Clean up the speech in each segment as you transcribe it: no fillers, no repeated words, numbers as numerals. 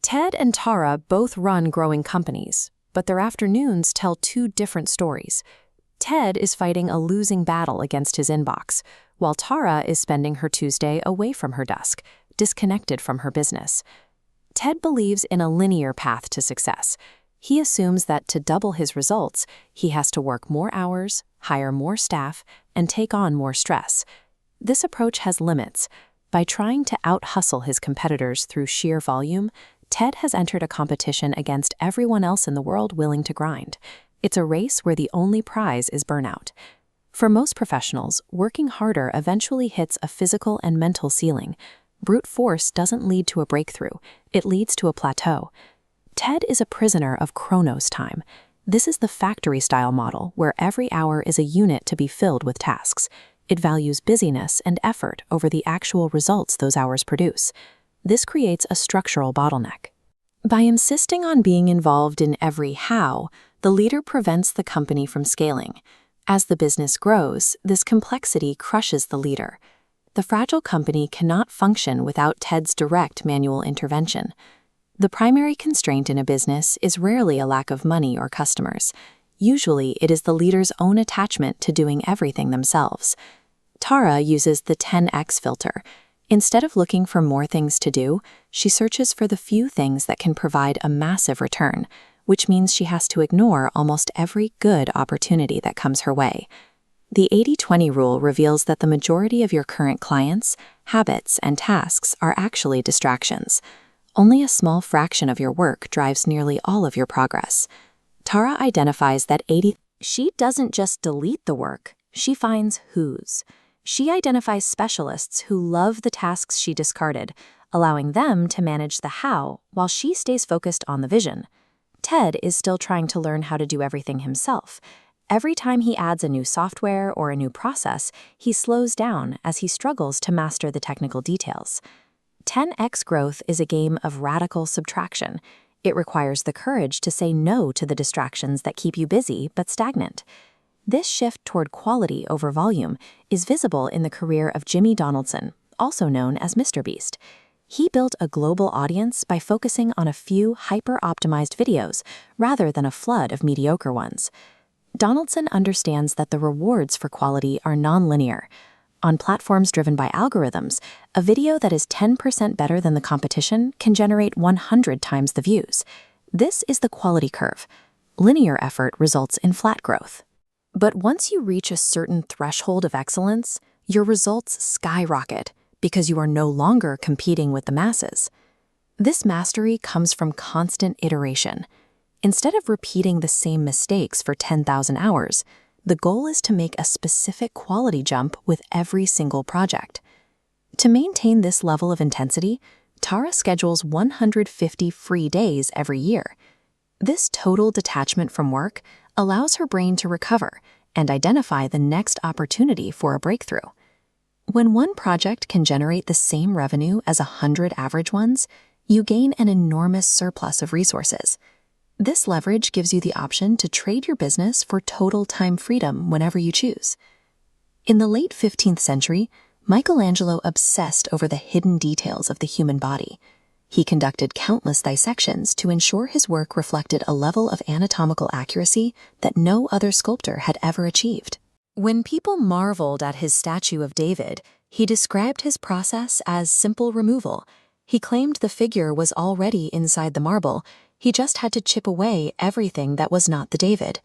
Ted and Tara both run growing companies, but their afternoons tell two different stories. Ted is fighting a losing battle against his inbox, while Tara is spending her Tuesday away from her desk, disconnected from her business. Ted believes in a linear path to success. He assumes that to double his results, he has to work more hours, hire more staff, and take on more stress. This approach has limits. By trying to out-hustle his competitors through sheer volume, Ted has entered a competition against everyone else in the world willing to grind. It's a race where the only prize is burnout. For most professionals, working harder eventually hits a physical and mental ceiling. Brute force doesn't lead to a breakthrough, it leads to a plateau. Ted is a prisoner of Chronos time. This is the factory-style model where every hour is a unit to be filled with tasks. It values busyness and effort over the actual results those hours produce. This creates a structural bottleneck. By insisting on being involved in every how, the leader prevents the company from scaling. As the business grows, this complexity crushes the leader. The fragile company cannot function without Ted's direct manual intervention. The primary constraint in a business is rarely a lack of money or customers. Usually, it is the leader's own attachment to doing everything themselves. Tara uses the 10x filter. Instead of looking for more things to do, she searches for the few things that can provide a massive return, which means she has to ignore almost every good opportunity that comes her way. The 80-20 rule reveals that the majority of your current clients, habits, and tasks are actually distractions. Only a small fraction of your work drives nearly all of your progress. Tara identifies that She doesn't just delete the work, she finds whos. She identifies specialists who love the tasks she discarded, allowing them to manage the how while she stays focused on the vision. Ted is still trying to learn how to do everything himself. Every time he adds a new software or a new process, he slows down as he struggles to master the technical details. 10x growth is a game of radical subtraction. It requires the courage to say no to the distractions that keep you busy but stagnant. This shift toward quality over volume is visible in the career of Jimmy Donaldson, also known as Mr. Beast. He built a global audience by focusing on a few hyper-optimized videos rather than a flood of mediocre ones. Donaldson understands that the rewards for quality are nonlinear. On platforms driven by algorithms, a video that is 10% better than the competition can generate 100 times the views. This is the quality curve. Linear effort results in flat growth. But once you reach a certain threshold of excellence, your results skyrocket because you are no longer competing with the masses. This mastery comes from constant iteration. Instead of repeating the same mistakes for 10,000 hours, the goal is to make a specific quality jump with every single project. To maintain this level of intensity, Tara schedules 150 free days every year. This total detachment from work allows her brain to recover and identify the next opportunity for a breakthrough. When one project can generate the same revenue as 100 average ones, you gain an enormous surplus of resources. This leverage gives you the option to trade your business for total time freedom whenever you choose. In the late 15th century, Michelangelo obsessed over the hidden details of the human body. He conducted countless dissections to ensure his work reflected a level of anatomical accuracy that no other sculptor had ever achieved. When people marveled at his statue of David, he described his process as simple removal. He claimed the figure was already inside the marble. He just had to chip away everything that was not the David.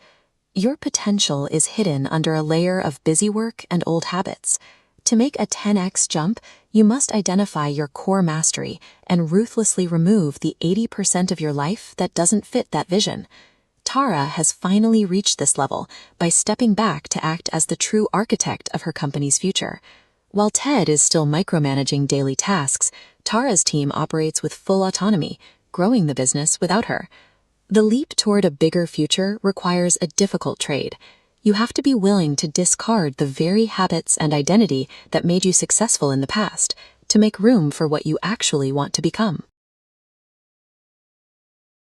Your potential is hidden under a layer of busy work and old habits. To make a 10x jump, you must identify your core mastery and ruthlessly remove the 80% of your life that doesn't fit that vision. Tara has finally reached this level by stepping back to act as the true architect of her company's future. While Ted is still micromanaging daily tasks, Tara's team operates with full autonomy, growing the business without her. The leap toward a bigger future requires a difficult trade. You have to be willing to discard the very habits and identity that made you successful in the past to make room for what you actually want to become.